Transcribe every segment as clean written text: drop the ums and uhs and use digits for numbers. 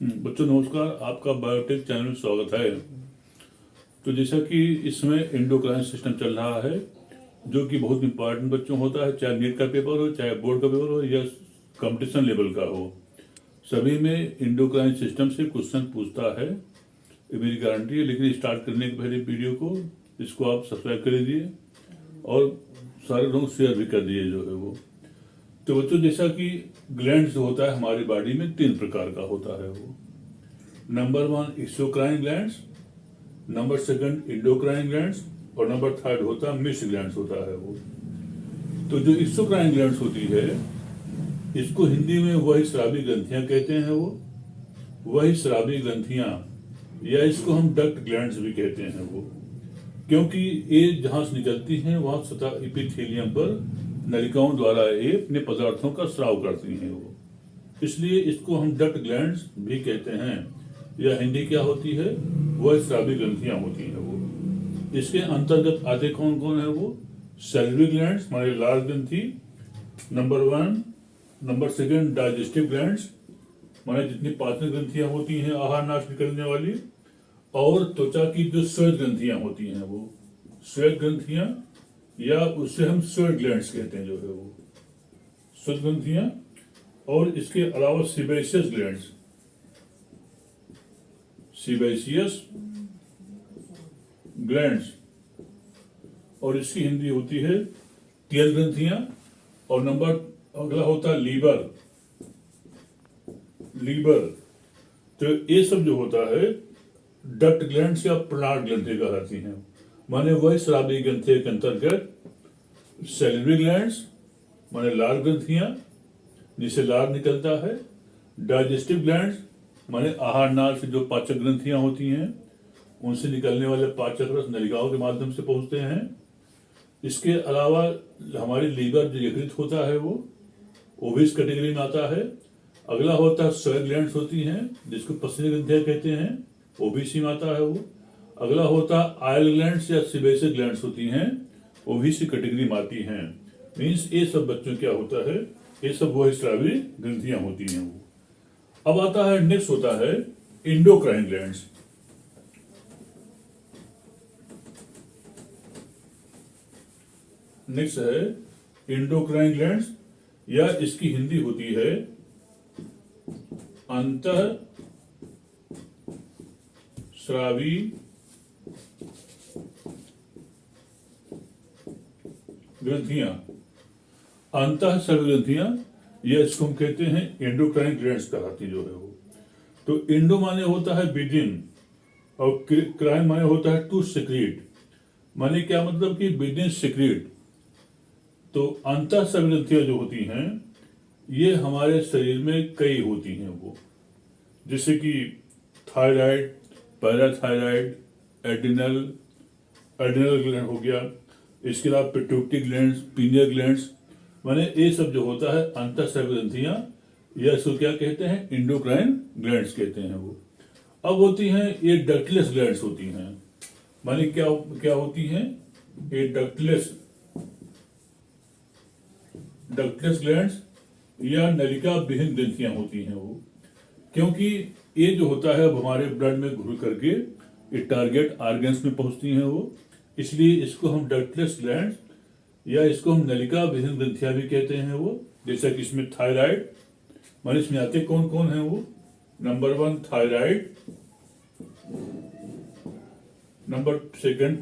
बच्चों नमस्कार, आपका बायोटेक चैनल में स्वागत है। तो जैसा कि इसमें एंडोक्राइन सिस्टम चल रहा है, जो कि बहुत इंपॉर्टेंट बच्चों होता है, चाहे नीट का पेपर हो, चाहे बोर्ड का पेपर हो या कंपटीशन लेवल का हो, सभी में एंडोक्राइन सिस्टम से क्वेश्चन पूछता है। ये मेरी गारंटी है। लेकिन स्टार्ट करने के पहले वीडियो को इसको आप सब्सक्राइब कर दीजिए और सारे लोग शेयर भी कर दिए जो है वो। तो बच्चों जैसा कि ग्लैंड जो होता है हमारी बॉडी में 3 प्रकार का होता है वो। Number 1 exocrine glands, number 2 endocrine glands और नंबर 3 होता है मिक्स्ड ग्लैंड्स होता है वो। तो जो एक्सोक्राइन ग्लैंड्स होती है, इसको हिंदी में वही स्रावी ग्रंथियां कहते हैं वो। वही स्रावी ग्रंथियां या इसको हम डक्ट ग्लैंड्स भी कहते हैं वो, क्योंकि ये जहां से निकलती हैं वहां सतह एपिथेलियम पर नलिकाओं द्वारा ये अपने पदार्थों का स्राव करती हैं वो, इसलिए इसको हम डक्ट ग्लैंड्स भी कहते हैं। या हिंदी क्या होती है, वह स्रावी ग्रंथियां होती हैं वो। इसके अंतर्गत आते कौन कौन है वो? सैलिवरी ग्लैंड्स हमारे लाल ग्रंथि, नंबर 1। नंबर 2 डाइजेस्टिव ग्लैंड्स, माने जितनी पाचन ग्रंथियां होती हैं आहार नाश निकलने वाली, और त्वचा की जो श्वेत ग्रंथियां होती हैं वो श्वेत ग्रंथियां, या उससे हम स्वेट ग्लैंड्स कहते हैं जो है वो श्वेत ग्रंथियां। और इसके अलावा सीबेशियस ग्लैंड्स, सीबेशियस ग्लैंड्स, और इसकी हिंदी होती है तेल ग्रंथियां। और नंबर अगला होता है लीवर। लीवर, तो ये सब जो होता है डक्ट ग्लैंड्स या प्रणाल ग्रंथि कहलाती हैं। माने वही स्रावी ग्रंथि के अंतर्गत सैलिवरी ग्लैंड्स माने लाल ग्रंथियां जिससे लार निकलता है, डाइजेस्टिव ग्लैंड्स माने आहार नाल से जो पाचक ग्रंथियां होती हैं उनसे निकलने वाले पाचक रस नलिकाओं के माध्यम से पहुंचते हैं। इसके अलावा हमारी लीवर जो यकृत होता है वो भी इस कैटेगरी में आता है। अगला होता है स्वेट ग्लैंड्स होती हैं जिसको पसली ग्रंथियां कहते हैं, वो भी इसी में आता है वो। अगला होता है आयल ग्लैंड्स या सिबेशियस ग्लैंड्स होती हैं, वो भी इसी कैटेगरी में आती हैं। मीन्स ये सब बच्चों क्या होता है, ये सब वो स्रावी ग्रंथियां होती हैं वो। अब आता है नेक्स्ट होता है एंडोक्राइन ग्लैंड्स। नेक्स्ट है एंडोक्राइन ग्लैंड्स, या इसकी हिंदी होती है अंतः स्रावी ग्रंथियां। अंतः स्रावी ग्रंथियां, या इसको हम कहते हैं एंडोक्राइन ग्लैंड्स कहलाती जो है वो। तो एंडो माने होता है विद इन, और क्राइन माने होता है टू सिक्रीट। माने क्या मतलब कि विद इन सिक्रीट। तो अंतः स्रावी ग्रंथियां जो होती हैं ये हमारे शरीर में कई होती हैं वो, जैसे कि thyroid, parathyroid, adrenal, adrenal gland हो गया। इसके अलावा पिट्यूटरी ग्लैंड्स, पीनियल ग्लैंड्स, माने ये सब जो होता है अंतःस्रावी ग्रंथियां, या इसको क्या कहते हैं, एंडोक्राइन ग्लैंड्स कहते हैं वो। अब होती हैं ये डक्टलेस ग्लैंड्स होती हैं। माने क्या क्या होती हैं ये डक्टलेस ग्लैंड्स या नलिका विहीन ग्रंथियां होती हैं वो, क्योंकि ये जो होता है अब हमारे ब्लड में घुल करके ये टारगेट ऑर्गन्स में पहुंचती हैं वो, इसलिए इसको हम डक्टलेस ग्लैंड्स या इसको हम नलिका विहीन ग्रंथियां भी कहते हैं वो। जैसा कि इसमें थायराइड, मान इसमें आते कौन कौन है वो? Number 1 thyroid, number 2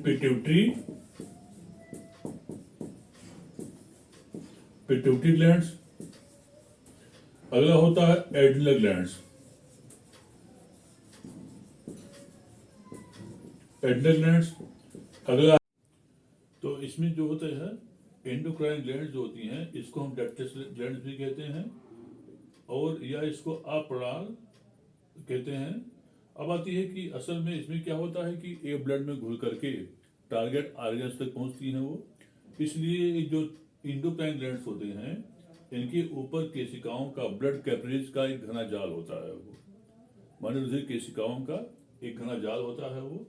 pituitary glands. अगला होता है एड्रिनल ग्लैंड्स। एड्रिनल ग्लैंड्स अगला। तो इसमें जो होता है एंडोक्राइन ग्लैंड्स जो होती हैं इसको हम डक्टलेस ग्लैंड्स भी कहते हैं, और या इसको अप्रणाल कहते हैं। अब आती है कि असल में इसमें क्या होता है कि ये ब्लड में घुल करके टारगेट ऑर्गन्स तक पहुंचती हैं वो, इसलिए जो एंडोक्राइन ग्लैंड्स होते हैं इनके ऊपर केशिकाओं का, ब्लड कैपिलरीज का एक घना जाल होता है वो, माने केशिकाओं का एक घना जाल होता है वो।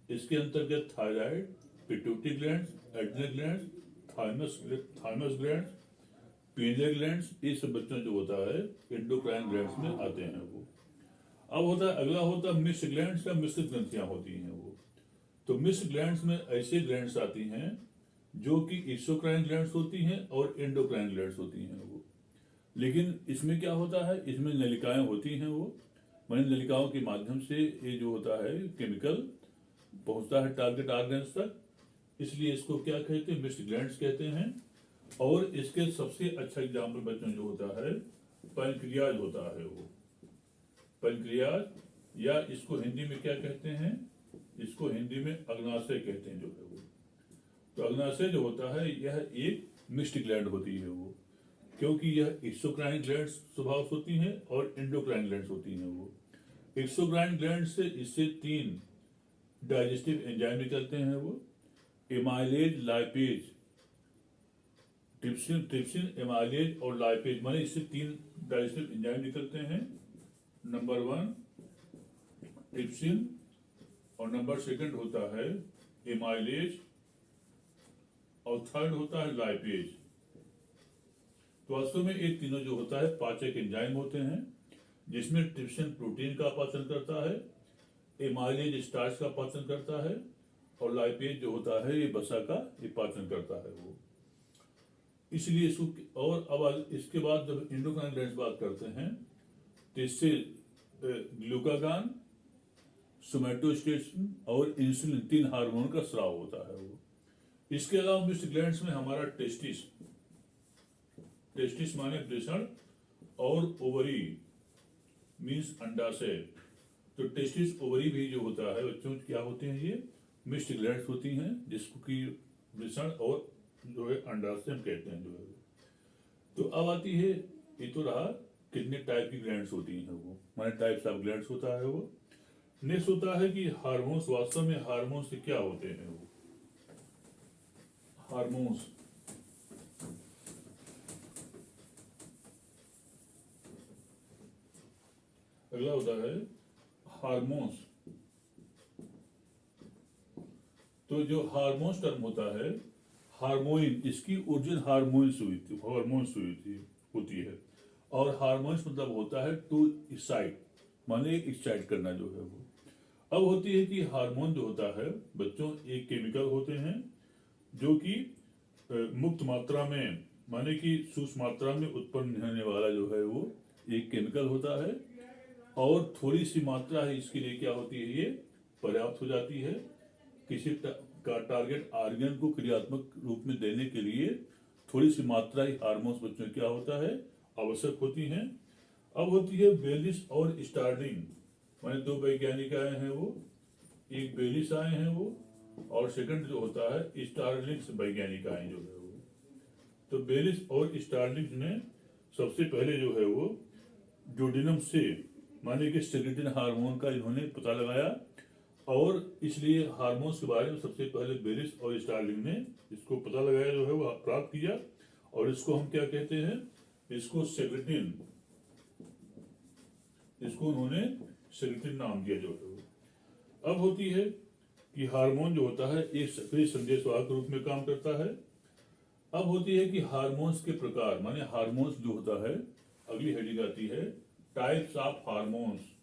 इसके अंतर्गत thyroid, pituitary glands, adrenal glands, thymus glands, pineal glands, ये सब बच्चों जो होता है एंडोक्राइन ग्लैंड्स में आते हैं वो। अब होता है अगला होता है मिक्स्ड ग्लैंड्स या मिश्रित ग्रंथियां होती हैं वो। तो मिक्स्ड ग्लैंड्स में ऐसे ग्लैंड्स आती हैं जो कि एक्सोक्राइन ग्लैंड्स होती हैं और एंडोक्राइन ग्लैंड्स होती हैं वो। लेकिन इसमें क्या होता है, इसमें नलिकाएं होती हैं वो, माने नलिकाओं के माध्यम से ये जो होता है केमिकल पहुंचता है टारगेट ऑर्गन्स तक, इसलिए इसको क्या कहते हैं, मिक्स्ड ग्लैंड्स कहते हैं। और इसके सबसे अच्छा एग्जाम्पल बच्चों जो होता है पैनक्रियाज होता है वो। पैनक्रियाज, या इसको हिंदी में क्या कहते हैं, इसको हिंदी में अग्नाशय कहते हैं जो है वो। तो अग्नाशय जो होता है यह एक मिक्स्ड ग्लैंड होती है वो, क्योंकि यह एक्सोक्राइन ग्लैंड्स स्वभाव से होती हैं और एंडोक्राइन ग्लैंड्स होती हैं वो। एक्सोक्राइन ग्लैंड से इससे 3 डाइजेस्टिव एंजाइम निकलते हैं वो, एमाइलेज, लाइपेज, ट्रिप्सिन, एमाइलेज और लाइपेज, माने इससे 3 डाइजेस्टिव एंजाइम निकलते हैं। नंबर 1 ट्रिप्सिन और नंबर 2 होता है एमाइलेज और 3rd होता है लाइपेज। तो वास्तव में ये तीनों जो होता है पाचक एंजाइम होते हैं, जिसमें ट्रिप्सिन प्रोटीन का पाचन करता है, एमाइलेज स्टार्च का पाचन करता है और लाइपेज जो होता है ये वसा का ये पाचन करता है वो। इसलिए इसको, और अब इसके बाद जब एंडोक्राइन ग्लैंड्स बात करते हैं तो इससे ग्लूकागॉन, सोमैटोस्टेटिन और इंसुलिन 3 हार्मोन का स्राव होता है वो। इसके अलावा मिक्स्ड ग्लैंड्स में हमारा टेस्टिस माने वृषण और ओवरी मीन्स अंडाशय। तो टेस्टिस ओवरी भी जो होता है बच्चों क्या होते हैं, ये मिक्स्ड ग्लैंड्स होती हैं, जिसको कि वृषण और जो है अंडाशय हम कहते हैं जो है। तो अब आती है, ये तो रहा कितने टाइप की ग्लैंड्स होती हैं वो, माने टाइप्स ऑफ ग्लैंड्स होता है वो। नेक्स्ट होता है कि हार्मोन्स, वास्तव में हार्मोन्स से क्या होते हैं वो। हार्मोन्स अगला होता है हार्मोन्स। तो जो हार्मोन्स टर्म होता है, हार्मोइन, इसकी ओरिजिन हार्मोन्स हुई थी होती है। और हार्मोन्स मतलब होता है टू एक्साइट, माने एक्साइट करना जो है वो। अब होती है कि हार्मोन जो होता है बच्चों एक केमिकल होते हैं जो कि मुक्त मात्रा में, माने कि सूक्ष्म मात्रा में उत्पन्न होने वाला जो है वो एक केमिकल होता है। और थोड़ी सी मात्रा है इसके लिए क्या होती है, ये पर्याप्त हो जाती है। किसी का टारगेट ऑर्गन को क्रियात्मक रूप में देने के लिए थोड़ी सी मात्रा ही हार्मोन्स बच्चों क्या होता है आवश्यक होती हैं। अब होती है बेलिस और स्टार्लिंग, माने 2 वैज्ञानिक आए हैं वो, एक बेलिस आए हैं वो और सेकंड जो होता है स्टार्लिंग वैज्ञानिक आए जो है वो। तो बेलिस और स्टार्लिंग ने सबसे पहले जो है वो ड्यूडेनम से, माने कि सेक्रेटिन हार्मोन का इन्होंने पता लगाया। और इसलिए हार्मोन्स के बारे में सबसे पहले बेलिस और स्टार्लिंग ने इसको पता लगाया जो है वो प्राप्त किया। और इसको हम क्या कहते हैं, इसको सेक्रेटिन, इसको उन्होंने सेक्रेटिन नाम दिया जो है वो। अब होती है कि हार्मोन जो होता है एक सक्रिय संदेशवाहक रूप में काम करता है। अब होती है कि हार्मोन्स के प्रकार, माने हार्मोन्स जो होता है, अगली हेडिंग आती है टाइप्स ऑफ हार्मोन्स।